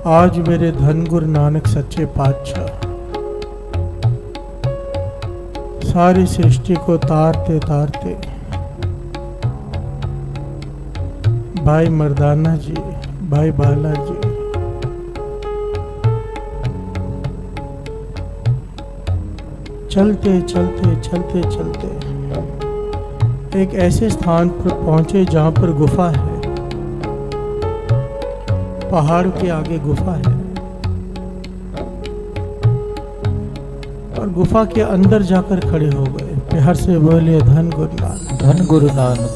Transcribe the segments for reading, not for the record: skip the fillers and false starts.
आज मेरे धन गुरु नानक सच्चे पातशाह सारी सृष्टि को तारते तारते भाई मर्दाना जी, भाई बाला जी, चलते चलते चलते चलते एक ऐसे स्थान पर पहुंचे जहां पर गुफा है। पहाड़ के आगे गुफा है और गुफा के अंदर जाकर खड़े हो गए। प्यार से बोलिए धन गुरु नानक, धन गुरु नानक।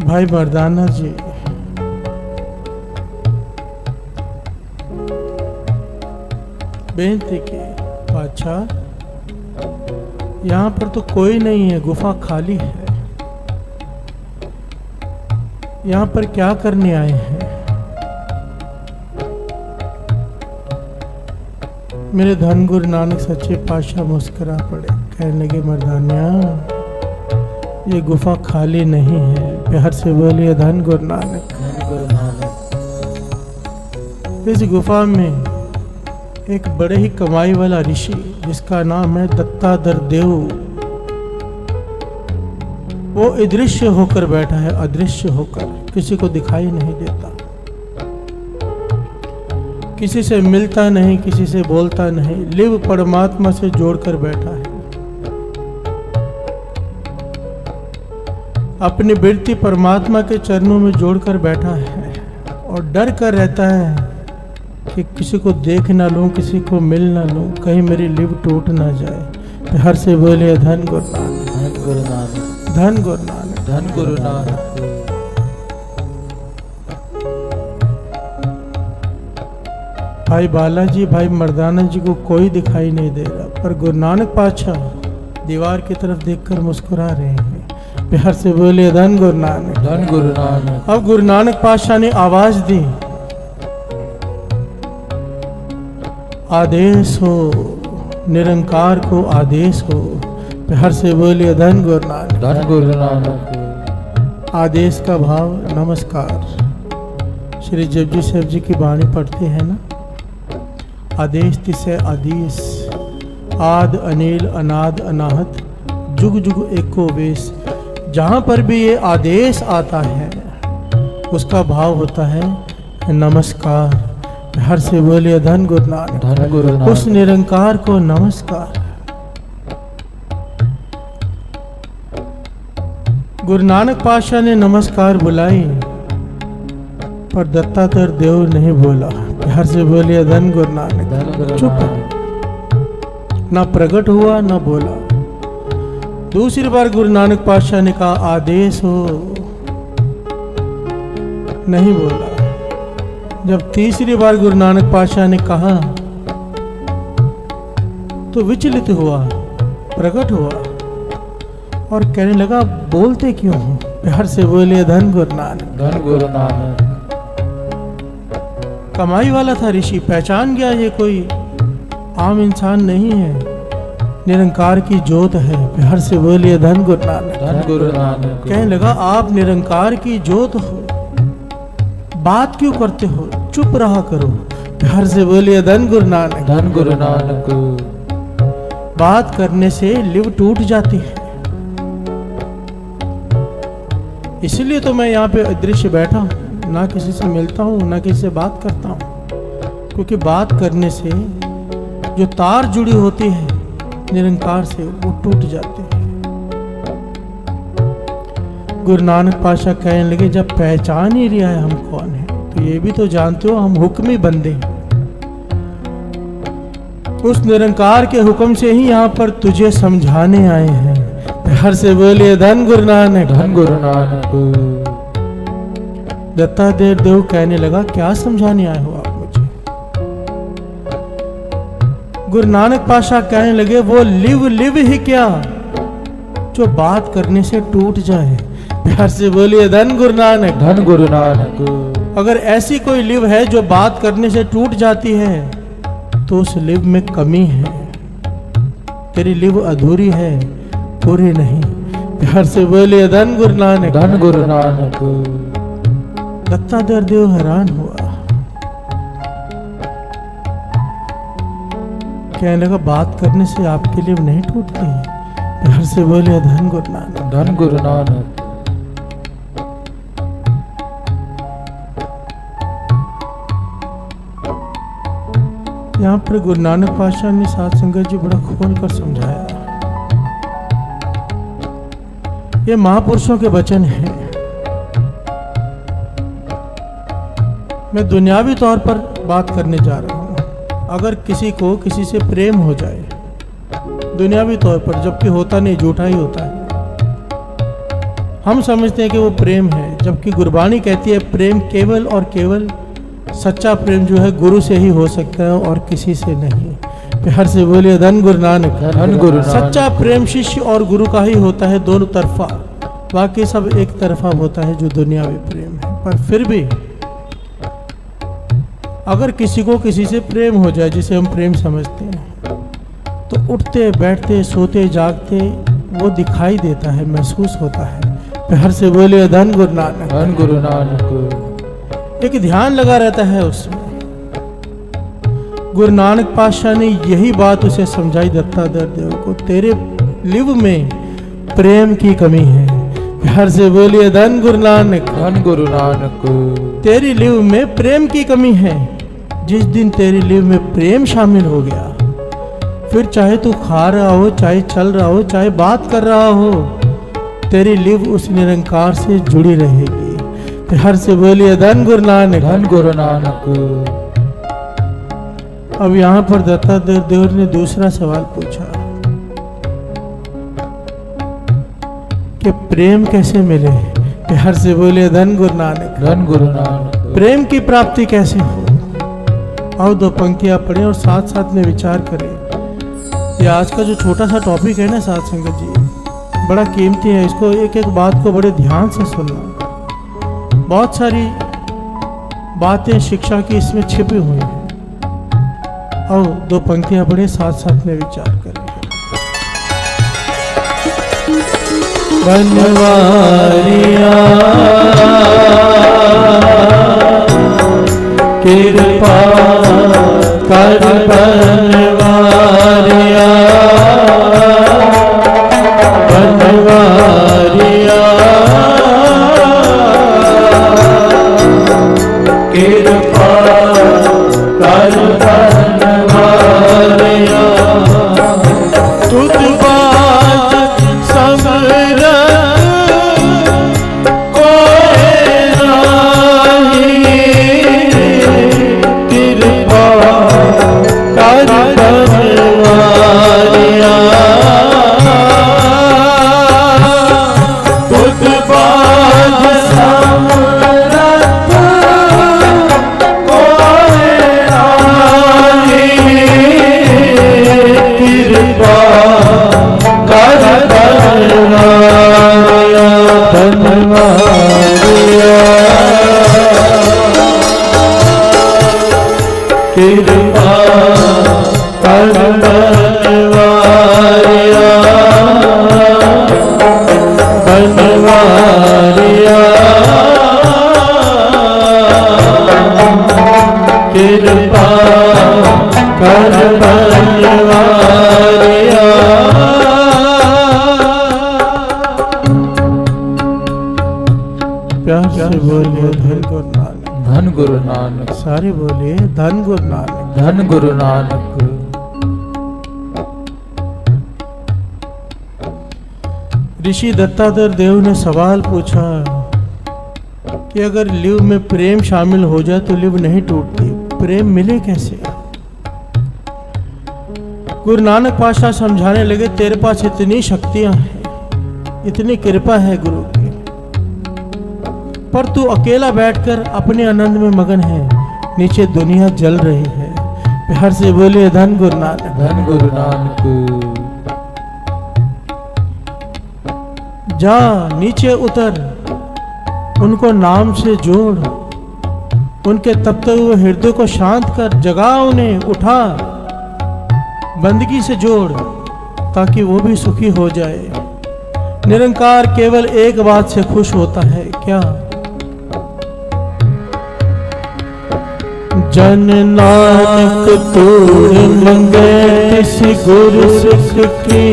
भाई मर्दाना जी, बेनती की पातशाह यहाँ पर तो कोई नहीं है, गुफा खाली है, यहाँ पर क्या करने आए हैं? मेरे धन गुरु नानक सच्चे पातशाह मुस्कुरा पड़े, कहने लगे मर्दानिया ये गुफा खाली नहीं है। प्यार से बोलिए धन गुरु नानक, धन गुरु नानक। इस गुफा में एक बड़े ही कमाई वाला ऋषि जिसका नाम है दत्तादर देव, वो अदृश्य होकर बैठा है, अदृश्य होकर, किसी को दिखाई नहीं देता, किसी से मिलता नहीं, किसी से बोलता नहीं, लिव परमात्मा से जोड़कर बैठा है। अपनी वृत्ति परमात्मा के चरणों में जोड़कर बैठा है और डर कर रहता है कि किसी को देख ना लूं, किसी को मिल ना लूं, कहीं मेरी लिव टूट ना जाए। प्यार से बोलिए धन गुरु नानक, धन गुरु नानक, धन गुरु नानक, धन गुरु नानक। भाई बालाजी, भाई मर्दाना जी को कोई दिखाई नहीं दे रहा, पर गुरु नानक पातशाह दीवार की तरफ देखकर मुस्कुरा रहे हैं। प्यार से बोलिए धन गुरु नानक, धन गुरु नानक। अब गुरु नानक पातशाह ने आवाज दी, आदेश हो, निरंकार को आदेश हो। प्यार से बोलिए धन गुरु नानक, धन गुरु नानक। आदेश का भाव नमस्कार। श्री जपजी साहब जी की वाणी पढ़ते हैं ना, आदेश तिसे आदेश, आद अनिल अनाद अनाहत, जुग जुग एको वेश। जहाँ पर भी ये आदेश आता है उसका भाव होता है नमस्कार। हर से बोलिए धन गुरु नानक, धन गुरु नानक। उस निरंकार को नमस्कार। गुरु नानक पातशाह ने नमस्कार बुलाई पर दत्तात्रेय देव नहीं बोला। प्यार से बोलिए धन गुरु नानक, धन गुरु चुप, नानक। ना प्रकट हुआ ना बोला। दूसरी बार गुरु नानक पातशाह ने कहा आदेश हो, नहीं बोला। जब तीसरी बार गुरु नानक पातशाह ने कहा तो विचलित हुआ, प्रकट हुआ और कहने लगा बोलते क्यों हो? प्यार से बोलिए धन गुरु नानक, धन गुरु नानक। कमाई वाला था ऋषि, पहचान गया ये कोई आम इंसान नहीं है, निरंकार की जोत है। प्यार से बोलिए धन गुरु नानक, धन गुरु नानक। कहने लगा आप निरंकार की जोत हो, बात क्यों करते हो, चुप रहा करो। प्यार से बोलिए धन गुरु नानक, धन गुरु नानक। बात करने से लिव टूट जाती है, इसलिए तो मैं यहाँ पे अदृश्य बैठा हूँ, ना किसी से मिलता हूँ ना किसी से बात करता हूँ, क्योंकि बात करने से जो तार जुड़ी होती है निरंकार से वो टूट जाते हैं। गुरु नानक पातशाह कहने लगे जब पहचान ही रिया है हम कौन है, तो ये भी तो जानते हो हम हुक्मी बंदे हैं। उस निरंकार के हुक्म से ही यहाँ पर तुझे समझाने आए हैं। प्यार से बोलिए धन गुरु नानक, धन गुरु नानक। दत्तात्रेय देव कहने लगा क्या समझाने आए हो आप मुझे? गुरु नानक पातशाह कहने लगे वो लिव ही क्या जो बात करने से टूट जाए। प्यार से बोलिए धन गुरु नानक, धन गुरु नानक। अगर ऐसी कोई लिव है जो बात करने से टूट जाती है तो उस लिव में कमी है, तेरी लिव अधूरी है, पूरी नहीं। प्यार से बोलिए धन गुरु नानक। धन गुरु नानक। दत्तात्रेय देव हैरान हुआ, कहने लगा बात करने से आपके लिए नहीं टूटती। प्यार से बोलिए धन गुरु नानक। धन गुरु नानक। यहाँ पर गुरु नानक पातशाह ने साध संगत जी बड़ा खोल कर समझाया। ये महापुरुषों के वचन हैं। मैं दुनियावी तौर पर बात करने जा रहा हूँ। अगर किसी को किसी से प्रेम हो जाए दुनियावी तौर पर, जबकि होता नहीं, झूठा ही होता है, हम समझते हैं कि वो प्रेम है, जबकि गुरबाणी कहती है प्रेम केवल और केवल सच्चा प्रेम जो है गुरु से ही हो सकता है और किसी से नहीं। प्यार से बोलिए धन गुरु नानक। धन गुरु नानक। सच्चा प्रेम शिष्य और गुरु का ही होता है, दोनों तरफा। बाकी सब एक तरफा होता है जो दुनियावी प्रेम है। पर फिर भी अगर किसी को किसी से प्रेम हो जाए, जिसे हम प्रेम समझते हैं, तो उठते बैठते सोते जागते वो दिखाई देता है, महसूस होता है। प्यार से बोलिए धन गुरु नानक। धन गुरु नानक। एक ध्यान लगा रहता है उसमें। गुरु नानक पातशाह ने यही बात उसे समझाई दत्तात्रेय देव को, तेरे लिव में प्रेम की कमी है। प्यार से बोलिए धन गुरु नानक। धन गुरु नानक। तेरी लिव में प्रेम की कमी है। जिस दिन तेरी लिव में प्रेम शामिल हो गया, फिर चाहे तू खा रहा हो, चाहे चल रहा हो, चाहे बात कर रहा हो, तेरी लिव उस निरंकार से जुड़ी रहेगी। प्यार से बोलिए धन गुरु नानक। धन गुरु नानक। अब यहाँ पर दत्तात्रेय देव ने दूसरा सवाल पूछा कि प्रेम कैसे मिले। प्यार से बोलिए धन गुरु नानक। धन गुरु नानक। प्रेम की प्राप्ति कैसे हो। आओ दो पंक्तियां पढ़ें और साथ साथ में विचार करें। ये आज का जो छोटा सा टॉपिक है ना साथ संगत जी, बड़ा कीमती है। इसको एक एक बात को बड़े ध्यान से सुनना। बहुत सारी बातें शिक्षा की इसमें छिपी हुई हैं। आओ दो पंक्तियां पढ़े, साथ साथ में विचार करें। बनवारिया कृपा कर बनवारिया, बनवारिया कृपा कर बनवारिया, तुझ बात समरत कोई नाही, कृपा कर बनवारिया, तुझ बात समरत कोई नाही, कृपा कर बनवारिया, बनवारिया कृपा कर बनवारिया, बनवारिया कृपा कर बनवारिया। प्यार से बोलिए धन गुरु नानक। धन गुरु नानक। सारे बोलिए धन गुरु नानक। धन गुरु नानक। ऋषि दत्तात्रेय देव ने सवाल पूछा कि अगर लिव में प्रेम शामिल हो जाए तो लिव नहीं टूटती, प्रेम मिले कैसे। गुरु नानक पातशाह समझाने लगे, तेरे पास इतनी शक्तियां हैं, इतनी कृपा है गुरु की, पर तू अकेला बैठकर अपने आनंद में मगन है, नीचे दुनिया जल रही है। प्यार से बोले धन गुरु नानक। धन गुरु नानक। जा नीचे उतर, उनको नाम से जोड़, उनके तपते हुए हृदय को शांत कर, जगा उन्हें, उठा, बंदगी से जोड़, ताकि वो भी सुखी हो जाए। निरंकार केवल एक बात से खुश होता है, क्या? जन नानक तूर मंगे तिस गुरु सिख की,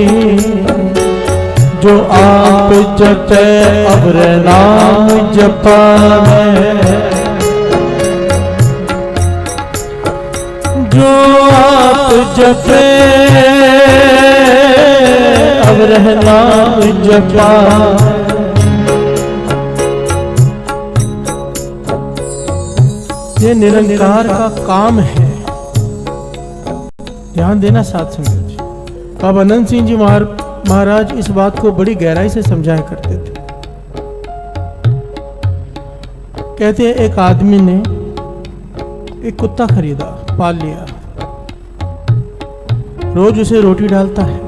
जो आप जपे अवर नाम जपावे, जो आप जपे अवर नाम जपावे। ये निरंकार का काम है। ध्यान देना साथ संगत जी। बाबा अनंत सिंह जी महाराज इस बात को बड़ी गहराई से समझाया करते थे। कहते हैं एक आदमी ने एक कुत्ता खरीदा, पाल लिया, रोज उसे रोटी डालता है,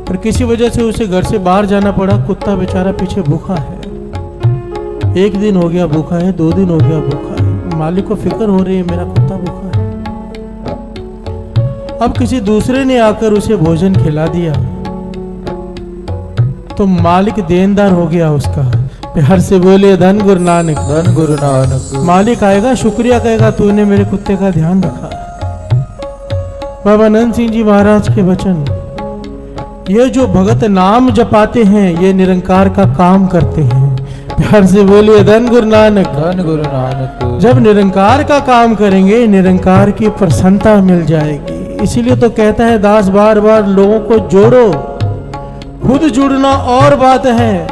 पर किसी वजह से उसे घर से बाहर जाना पड़ा। कुत्ता बेचारा पीछे भूखा है। एक दिन हो गया भूखा है, 2 दिन हो गया भूखा है। मालिक को फिक्र हो रही है, मेरा कुत्ता भूखा है। अब किसी दूसरे ने आकर उसे भोजन खिला दिया तो मालिक देनदार हो गया उसका। प्यार से बोले धन गुरु नानक, धन गुरु नानक। मालिक आएगा, शुक्रिया कहेगा, तूने मेरे कुत्ते का ध्यान रखा। बाबा अनंत सिंह जी महाराज के वचन, ये जो भगत नाम जपाते हैं ये निरंकार का काम करते हैं। प्यार से बोलिए धन गुरु नानक, धन गुरु नानक। जब निरंकार का काम करेंगे निरंकार की प्रसन्नता मिल जाएगी। इसीलिए तो कहता है दास बार बार लोगों को जोड़ो। खुद जुड़ना और बात है,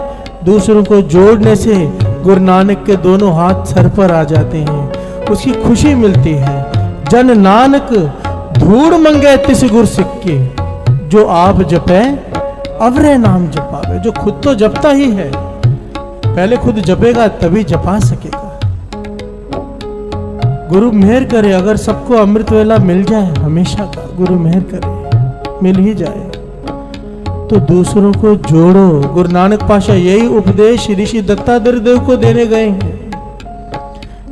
दूसरों को जोड़ने से गुरु नानक के दोनों हाथ सर पर आ जाते हैं, उसकी खुशी मिलती है। जन नानक धूड़ मंगे तिस गुर सिक्के, जो आप जपे अवरे नाम जपावे। जो खुद तो जपता ही है, पहले खुद जपेगा तभी जपा सकेगा। गुरु मेहर करे, अगर सबको अमृत वेला मिल जाए हमेशा का, गुरु मेहर करे मिल ही जाए तो दूसरों को जोड़ो। गुरु नानक पाशा यही उपदेश ऋषि दत्तात्रेय देव को देने गए हैं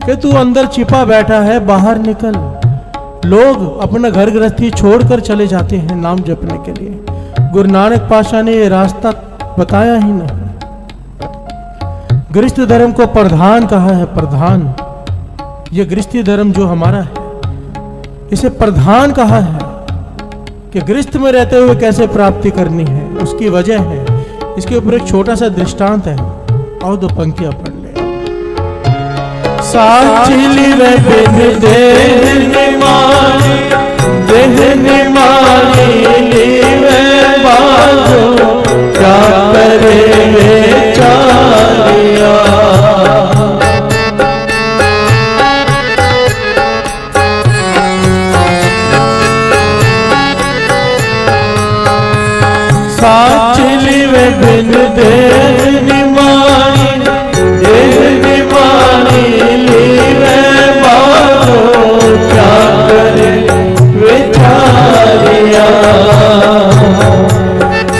कि तू अंदर छिपा बैठा है, बाहर निकल। लोग अपना घर गृहस्थी छोड़कर चले जाते हैं नाम जपने के लिए। गुरु नानक पाशा ने ये रास्ता बताया ही नहीं। गृहस्थ धर्म को प्रधान कहा है, प्रधान। ये गृहस्थी धर्म जो हमारा है इसे प्रधान कहा है कि गृहस्थ में रहते हुए कैसे प्राप्ति करनी है, उसकी वजह है। इसके ऊपर एक छोटा सा दृष्टांत है, और 2 पंक्तियां पढ़ ले। साचिली वे बिन देहनि मानी, देहनि मानी लीवे बाजो, क्या करे वे चालिया। साचिली वे बिन देहनि मानी, देहनि मानी लीवे बाजो, क्या करे वे चालिया।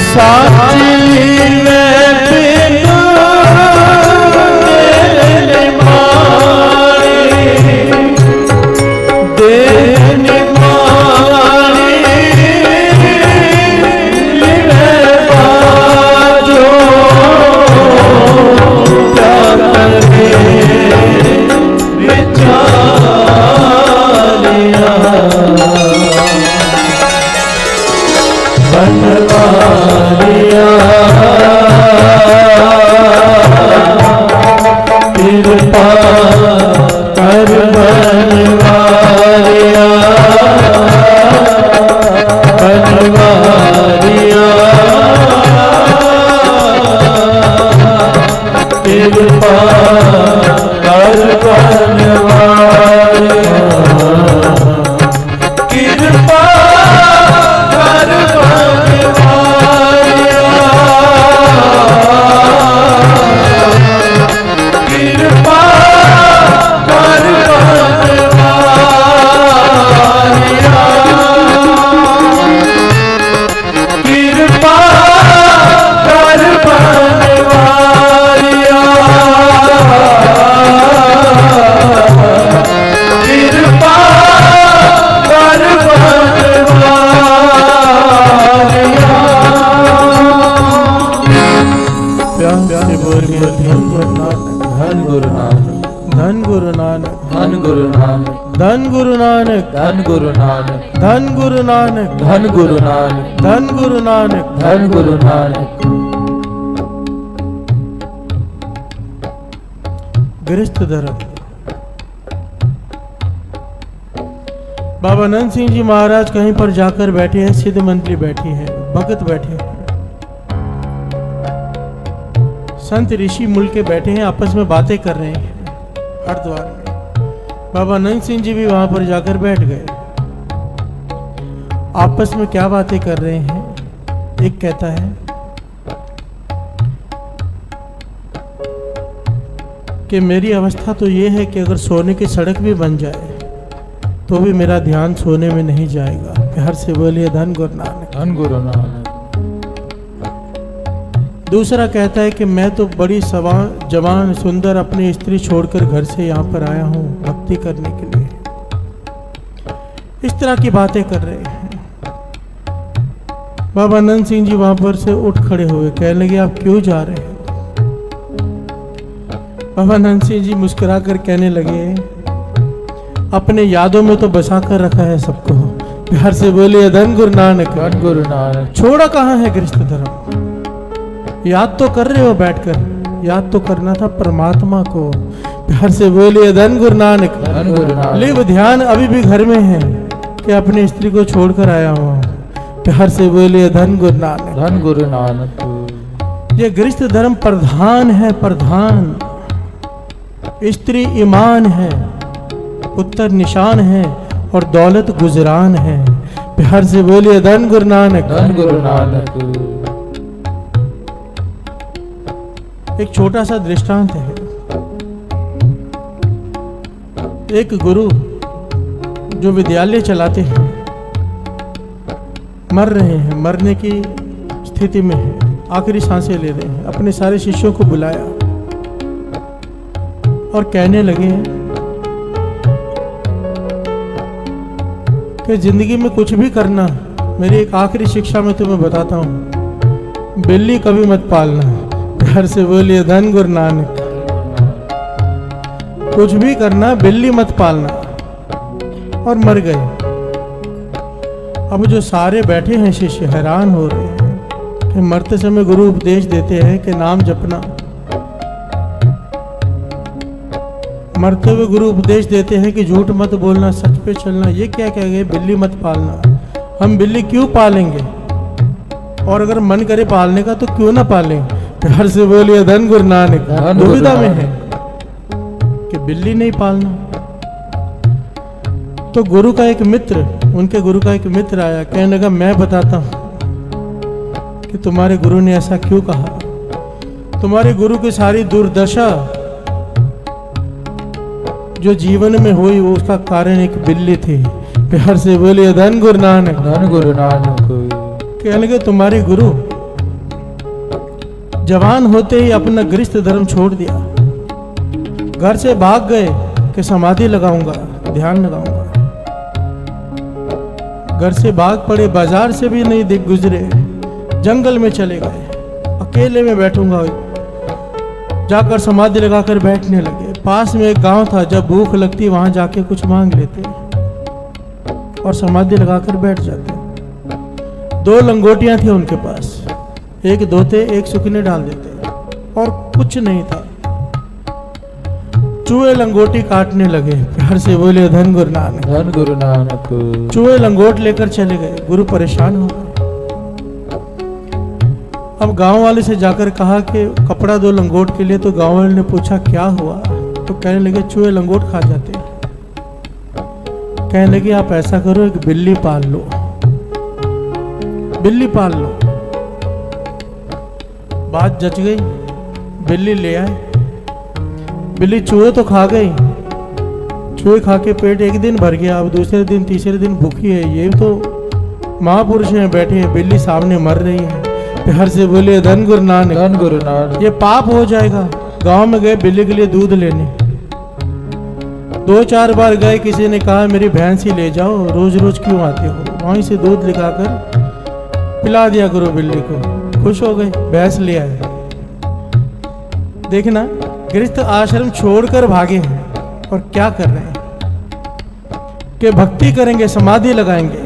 साचिली वे बिन देहनि मानी, देहनि मानी लीवे बाजो, क्या करे वे चालिया। बनवालिया कृपा कर, बनवालिया बनवालिया कृपा कर, बनवालिया कृपा कर, बनवालिया कृपा बोलिए धन गुरु नानक, धन गुरु नानक, धन गुरु नानक, धन गुरु नानक, धन गुरु नानक, धन गुरु नानक, धन गुरु नानक, धन गुरु नानक, धन गुरु नानक, धन गुरु नानक। गृहस्थ धर्म। बाबा नंद सिंह जी महाराज कहीं पर जाकर बैठे हैं, सिद्ध मंत्री बैठी है, भगत बैठे हैं, संत ऋषि मुल के बैठे हैं, आपस में बातें कर रहे हैं हरिद्वार में। बाबा नंद सिंह जी भी वहां पर जाकर बैठ गए। आपस में क्या बातें कर रहे हैं? एक कहता है कि मेरी अवस्था तो ये है कि अगर सोने की सड़क भी बन जाए तो भी मेरा ध्यान सोने में नहीं जाएगा। प्यार से बोलिए धन गुरु नानक, धन गुरु नानक। दूसरा कहता है कि मैं तो बड़ी जवान सुंदर अपनी स्त्री छोड़कर घर से यहाँ पर आया हूँ भक्ति करने के लिए। इस तरह की बातें कर रहे हैं। बाबा नंद सिंह जी वहां पर से उठ खड़े हुए, कहने लगे आप क्यों जा रहे हैं? बाबा नंद सिंह जी मुस्कुरा कर कहने लगे अपने यादों में तो बसा कर रखा है सबको। प्यार से बोलिए धन गुरु नानक, धन गुरु नानक। छोड़ा कहाँ है गृहस्थ धर्म? याद तो कर रहे हो बैठकर, याद तो करना था परमात्मा को। प्यार से बोलिए धन गुरु नानक, धन गुरु नानक। लेकिन ध्यान अभी भी घर में है कि अपनी स्त्री को छोड़कर आया हुआ। प्यार से बोलिए धन गुरु नानक, धन गुरु नानक। ये गृहस्थ धर्म प्रधान है, प्रधान। स्त्री ईमान है, पुत्र निशान है और दौलत गुजरान है। प्यार से बोलिए धन गुरु नानक, धन गुरु नानक। एक छोटा सा दृष्टांत है। एक गुरु जो विद्यालय चलाते हैं मर रहे हैं, मरने की स्थिति में है, आखिरी सांसें ले रहे हैं। अपने सारे शिष्यों को बुलाया और कहने लगे कि जिंदगी में कुछ भी करना, मेरी एक आखिरी शिक्षा में तुम्हें बताता हूं, बिल्ली कभी मत पालना। प्यार से बोलिए धन गुरु नानक। कुछ भी करना, बिल्ली मत पालना। और मर गए। अब जो सारे बैठे हैं शिष्य हैरान हो रहे हैं कि मरते समय गुरु उपदेश देते हैं कि नाम जपना, मरते हुए गुरु उपदेश देते हैं कि झूठ मत बोलना, सच पे चलना। ये क्या कह गए? बिल्ली मत पालना। हम बिल्ली क्यों पालेंगे? और अगर मन करे पालने का तो क्यों ना पालें? प्यार से बोलिए धन गुरु नानक। दुविधा में है कि बिल्ली नहीं पालना। तो गुरु का एक मित्र, उनके गुरु का एक मित्र आया, कहने लगा मैं बताता हूं कि तुम्हारे गुरु ने ऐसा क्यों कहा। तुम्हारे गुरु की सारी दुर्दशा जो जीवन में हुई वो उसका कारण एक बिल्ली थी। प्यार से बोलिए धन गुरु नानक, धन गुरु नानक। कहने लगे तुम्हारे गुरु जवान होते ही अपना गृहस्थ धर्म छोड़ दिया, घर से भाग गए कि समाधि लगाऊंगा, ध्यान लगाऊंगा। घर से भाग पड़े, बाजार से भी नहीं दिख गुजरे, जंगल में चले गए, अकेले में बैठूंगा। जाकर समाधि लगाकर बैठने लगे। पास में एक गांव था, जब भूख लगती वहां जाके कुछ मांग लेते और समाधि लगाकर बैठ जाते। 2 लंगोटियां थी उनके पास, एक धोते एक सुखने डाल देते और कुछ नहीं था। चूहे लंगोटी काटने लगे। प्यार से बोले धन गुरु नानक, धन गुरु नानक। चूहे लंगोट लेकर चले गए। गुरु परेशान हो गए। अब गांव वाले से जाकर कहा कि कपड़ा दो लंगोट के लिए। तो गांव वाले ने पूछा क्या हुआ? तो कहने लगे चूहे लंगोट खा जाते। कहने लगे आप ऐसा करो, एक बिल्ली पाल लो, बिल्ली पाल लो। बात जच गई। बिल्ली ले आए। बिल्ली चूहे तो खा गई, चूहे खा के पेट एक दिन भर गया। अब दूसरे दिन तीसरे दिन भूखी है। ये तो महापुरुष हैं बैठे हैं, बिल्ली सामने मर रही है। प्यार से बोले धन गुरु नानक, धन गुरु नानक। ये पाप हो जाएगा। गांव में गए बिल्ली के लिए दूध लेने। 2-4 बार गए, किसी ने कहा मेरी भैंस ही ले जाओ, रोज रोज क्यों आते हो। वहीं से दूध लिखाकर पिला दिया करो बिल्ली को। खुश हो गए, भैंस ले आए। देखना, गृहस्थ आश्रम छोड़कर भागे हैं और क्या कर रहे हैं कि भक्ति करेंगे, समाधि लगाएंगे।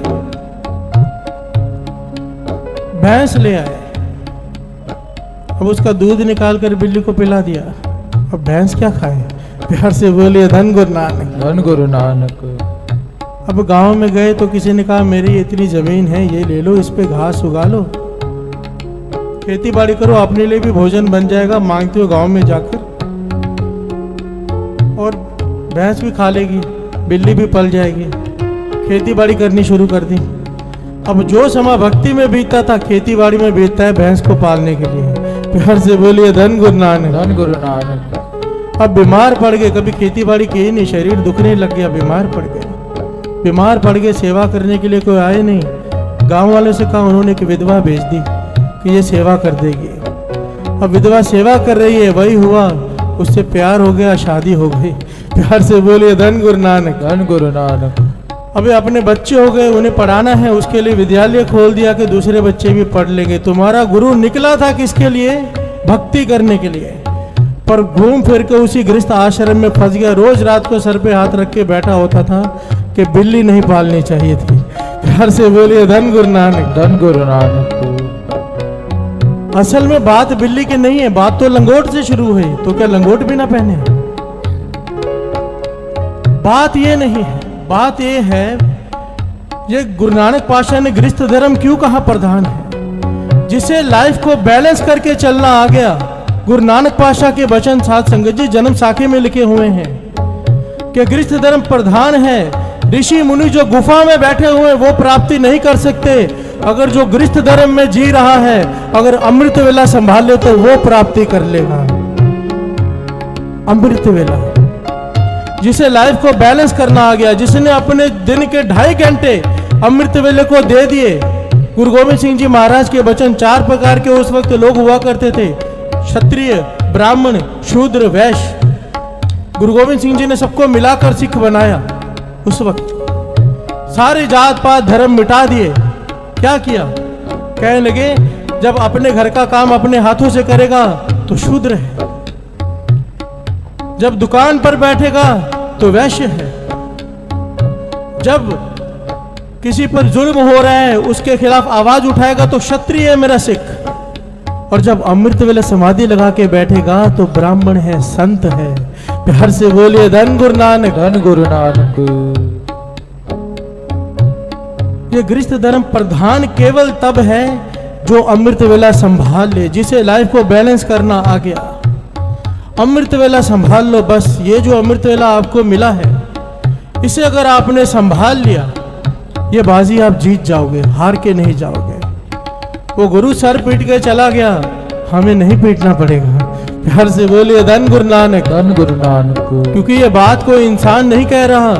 भैंस ले आए, अब उसका दूध निकाल कर बिल्ली को पिला दिया। अब भैंस क्या खाए? प्यार से बोलिए धन गुरु नानक। धन गुरु नानक। अब गांव में गए तो किसी ने कहा मेरी इतनी जमीन है, ये ले लो, इस पे घास उगा लो, खेती बाड़ी करो, अपने लिए भी भोजन बन जाएगा, मांगते हो गांव में जाकर, और भैंस भी खा लेगी, बिल्ली भी पल जाएगी। खेती बाड़ी करनी शुरू कर दी। अब जो समय भक्ति में बीतता था खेती बाड़ी में बीतता है भैंस को पालने के लिए। प्यार से बोलिए धन गुरु नानक। धन गुरु नानक। अब बीमार पड़ गए, कभी खेती बाड़ी की ही नहीं, शरीर दुखने लग गया, बीमार पड़ गए। बीमार पड़ गए, सेवा करने के लिए कोई आए नहीं। गांव वालों से कहा, उन्होंने एक विधवा भेज दी कि ये सेवा कर देगी। अब विधवा सेवा कर रही है, वही हुआ, उससे प्यार हो गया, शादी हो गई। प्यार से बोलिए धन गुरु नानक। धन गुरु नानक। अभी अपने बच्चे हो गए, उन्हें पढ़ाना है, उसके लिए विद्यालय खोल दिया कि दूसरे बच्चे भी पढ़ लेंगे। तुम्हारा गुरु निकला था किसके लिए? भक्ति करने के लिए, पर घूम फिर के उसी गृहस्थ आश्रम में फंस गया। रोज रात को सर पे हाथ रख के बैठा होता था कि बिल्ली नहीं पालनी चाहिए थी। प्यार से बोलिए धन गुरु नानक। धन गुरु नानक। असल में बात बिल्ली की नहीं है, बात तो लंगोट से शुरू हुई। तो क्या लंगोट भी ना पहने? बात ये नहीं है, बात ये है, ये गुरु नानक पातशाह ने गृहस्थ धर्म क्यों कहा प्रधान है? जिसे लाइफ को बैलेंस करके चलना आ गया। गुरु नानक पातशाह के वचन साध संगत जी जन्म साखे में लिखे हुए हैं कि गृहस्थ धर्म प्रधान है। ऋषि मुनि जो गुफा में बैठे हुए वो प्राप्ति नहीं कर सकते। अगर जो गृहस्थ धर्म में जी रहा है, अगर अमृत वेला संभाल ले तो वो प्राप्ति कर लेगा। अमृत वेला, जिसे लाइफ को बैलेंस करना आ गया, जिसने अपने दिन के 2.5 घंटे अमृत वेले को दे दिए। गुरु गोविंद सिंह जी महाराज के वचन, 4 प्रकार के उस वक्त लोग हुआ करते थे, क्षत्रिय, ब्राह्मण, शूद्र, वैश्य। गुरु गोविंद सिंह जी ने सबको मिलाकर सिख बनाया। उस वक्त सारे जात पात धर्म मिटा दिए। क्या किया? कहने लगे जब अपने घर का काम अपने हाथों से करेगा तो शूद्र है, जब दुकान पर बैठेगा तो वैश्य है, जब किसी पर जुल्म हो रहा है उसके खिलाफ आवाज उठाएगा तो क्षत्रिय है मेरा सिख, और जब अमृत वेले समाधि लगा के बैठेगा तो ब्राह्मण है, संत है। प्यार से बोलिए धन गुरु नानक। धन गुरु नानक। ये गृहस्थ धर्म प्रधान केवल तब है जो अमृत वेला संभाल ले, जिसे लाइफ को बैलेंस करना आ गया। अमृत वेला संभाल लो बस। ये जो अमृत वेला आपको मिला है, इसे अगर आपने संभाल लिया, ये बाजी आप जीत जाओगे, हार के नहीं जाओगे। वो गुरु सर पीट के चला गया, हमें नहीं पीटना पड़ेगा। प्यार से बोलिए धन गुरु नानक। धन गुरु नानक। क्योंकि ये बात कोई इंसान नहीं कह रहा,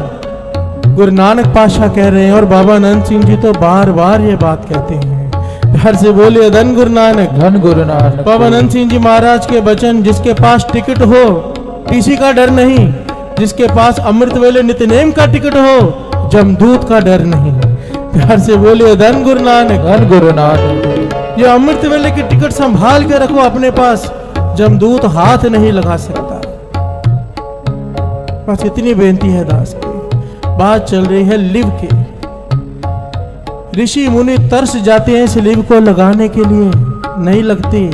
गुरु नानक पातशाह कह रहे हैं, और बाबा नंद सिंह जी तो बार बार ये बात कहते हैं। प्यार से बोलिए धन गुरु नानक। धन गुरु नानक। बाबा नंद सिंह जी महाराज के वचन, जिसके पास टिकट हो, टीसी का डर नहीं, जिसके पास अमृत वेले नित्यनेम का टिकट हो, जमदूत का डर नहीं। प्यार से बोलिए धन गुरु नानक। धन गुरु नानक। ये अमृत वेले की टिकट संभाल के रखो अपने पास, जमदूत हाथ नहीं लगा सकता। बस इतनी बेनती है दास की। बात चल रही है लिव की। ऋषि मुनि तरस जाते हैं इस लिव को लगाने के लिए, नहीं लगती।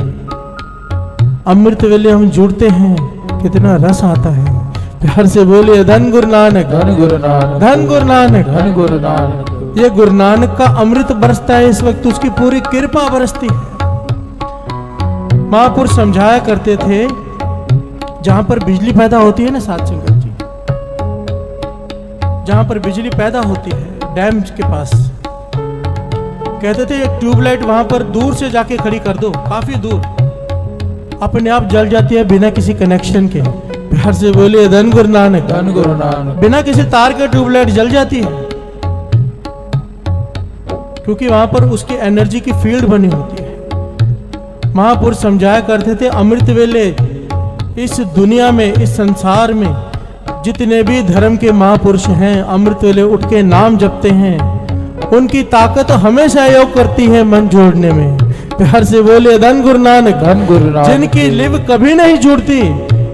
अमृत वेले हम जुड़ते हैं, कितना रस आता है। प्यार से बोलिए धन गुरु नानक। धन गुरु नानक। धन गुरु नानक। धन गुरु नानक। ये गुरु नानक का अमृत बरसता है इस वक्त, उसकी पूरी कृपा बरसती है। महापुरुष समझाया करते थे, जहां पर बिजली पैदा होती है ना साध संगत जी, जहां पर बिजली पैदा होती है डैम के पास, कहते थे एक ट्यूबलाइट वहां पर दूर से जाके खड़ी कर दो, काफी दूर, अपने आप जल जाती है बिना किसी कनेक्शन के। प्यार से बोलिए धन गुरु नानक। धन गुरु नानक। बिना किसी तार के ट्यूबलाइट जल जाती है, क्योंकि वहां पर उसकी एनर्जी की फील्ड बनी होती है। महापुरुष समझाया करते थे, अमृत वेले इस दुनिया में, इस संसार में जितने भी धर्म के महापुरुष हैं, अमृत वेले उठ के नाम जपते हैं, उनकी ताकत हमें सहयोग करती है मन जोड़ने में। प्यार से बोलिए धन गुरु नानक। धन गुरु नानक। जिनकी लिव कभी नहीं जुड़ती,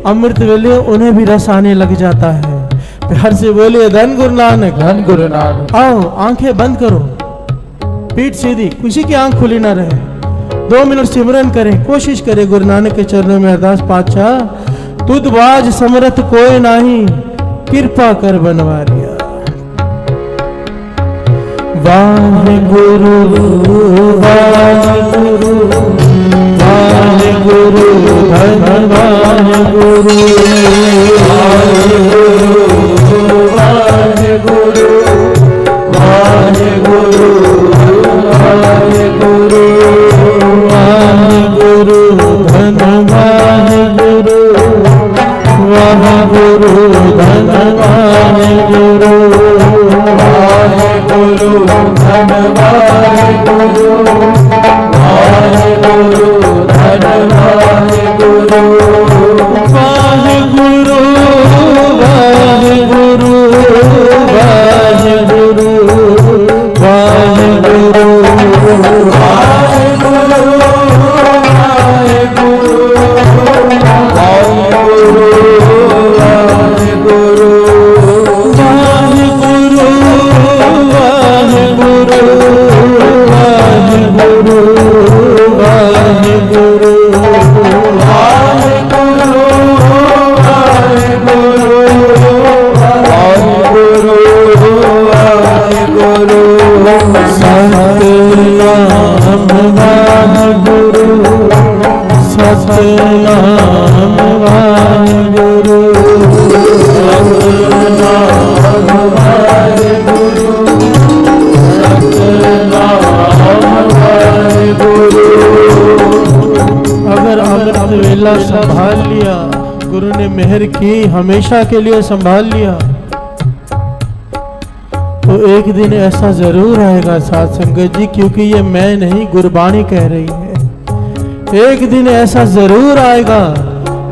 अमृत वेले उन्हें भी रस आने लग जाता है। प्यार से बोलिए धन गुरु नानक। धन गुरु नानक। आओ आंखें बंद करो, पीठ सीधी, किसी की आंख खुली ना रहे। 2 मिनट सिमरन करें, कोशिश करें गुरु नानक के चरणों में अरदास। पातशाह तुद बाज समरथ कोई नाही, कृपा कर बनवारिया। वाहिगुरु वाहिगुरु वाहिगुरु धन वाहिगुरु वाहिगुरु वाहिगुरु वाहिगुरु वाहिगुरु धन वाहिगुरु वाहिगुरु धन वाहिगुरु वाहिगुरु धन वाहिगुरु वाहिगुरु धन वाहिगुरु वाहिगुरु वाहिगुरु वाहिगुरु वाहिगुरु संभाल लिया, गुरु ने मेहर की, हमेशा के लिए संभाल लिया, तो एक दिन ऐसा जरूर आएगा साथ संगत जी, क्योंकि ये मैं नहीं गुरबाणी कह रही है। एक दिन ऐसा जरूर आएगा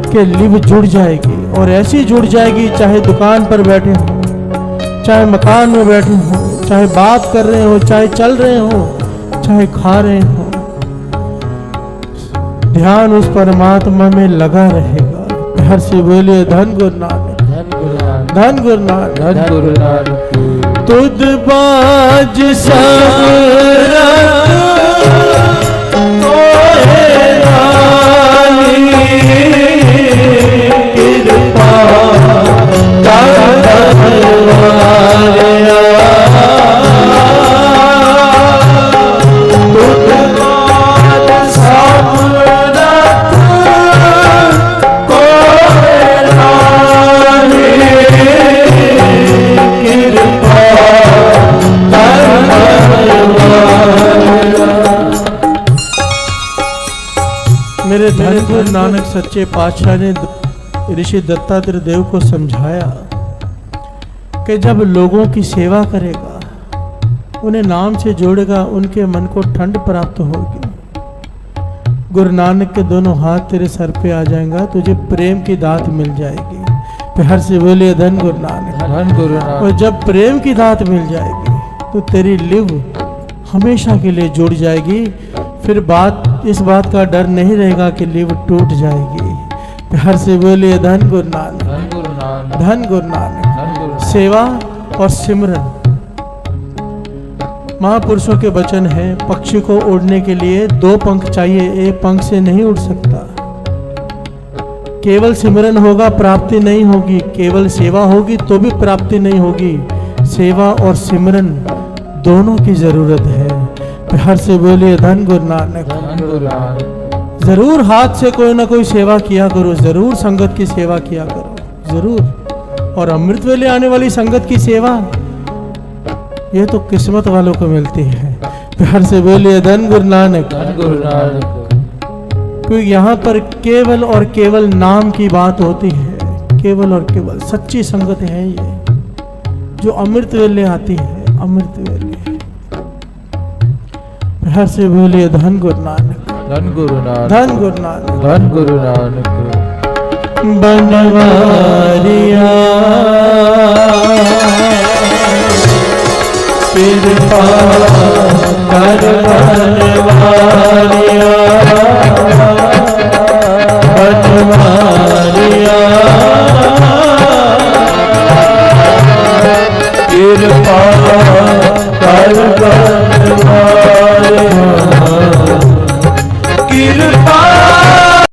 कि लिव जुड़ जाएगी, और ऐसी जुड़ जाएगी, चाहे दुकान पर बैठे हो, चाहे मकान में बैठे हो, चाहे बात कर रहे हो, चाहे चल रहे हो, चाहे खा रहे हो, ध्यान उस परमात्मा में लगा रहेगा। प्यार से बोलिए धन गुरु नानक। धन गुरु नानक। धन गुरु नानक। धन गुरु नानक। तुद बाज समरथ कोई नाही, कृपा कर बनवारिया। मेरे धन गुरु नानक सच्चे पातशाह ने ऋषि दत्तात्रेय देव को समझाया कि जब लोगों की सेवा करेगा, उन्हें नाम से जोड़ेगा, उनके मन को ठंड प्राप्त होगी। गुरु नानक के दोनों हाथ तेरे सर पे आ जाएगा, तुझे प्रेम की दात मिल जाएगी। प्यार से बोलिए धन गुरु नानक। धन गुरु नानक। और जब प्रेम की दात मिल जाएगी तो तेरी लिव हमेशा के लिए जुड़ जाएगी। फिर इस बात का डर नहीं रहेगा कि लिव टूट जाएगी। प्यार से बोलिए धन गुरु नानक। धन गुरु नानक। धन गुरु नानक। धन गुरु। सेवा और सिमरन महापुरुषों के वचन है। पक्षी को उड़ने के लिए 2 पंख चाहिए, एक पंख से नहीं उड़ सकता। केवल सिमरन होगा प्राप्ति नहीं होगी, केवल सेवा होगी तो भी प्राप्ति नहीं होगी। सेवा और सिमरन दोनों की जरूरत है। प्यार से बोलिए धन गुरु नानक। धन गुरु नानक। जरूर हाथ से कोई ना कोई सेवा किया करो, जरूर संगत की सेवा किया करो, जरूर। और अमृत वेले आने वाली संगत की सेवा ये तो किस्मत वालों को मिलती है। प्यार से बोलिए धन गुरु नानक। धन गुरु नानक। क्योंकि यहाँ पर केवल और केवल नाम की बात होती है। केवल और केवल सच्ची संगत है ये, जो अमृत वेले आती है। अमृत वेले प्यार से बोलिए धन गुरु नानक। धन गुरु नानक। धन गुरु नानक। धन गुरु नानक। बनवारिया कृपा कर बनवारिया बनवारिया कृपा कर बनवारिया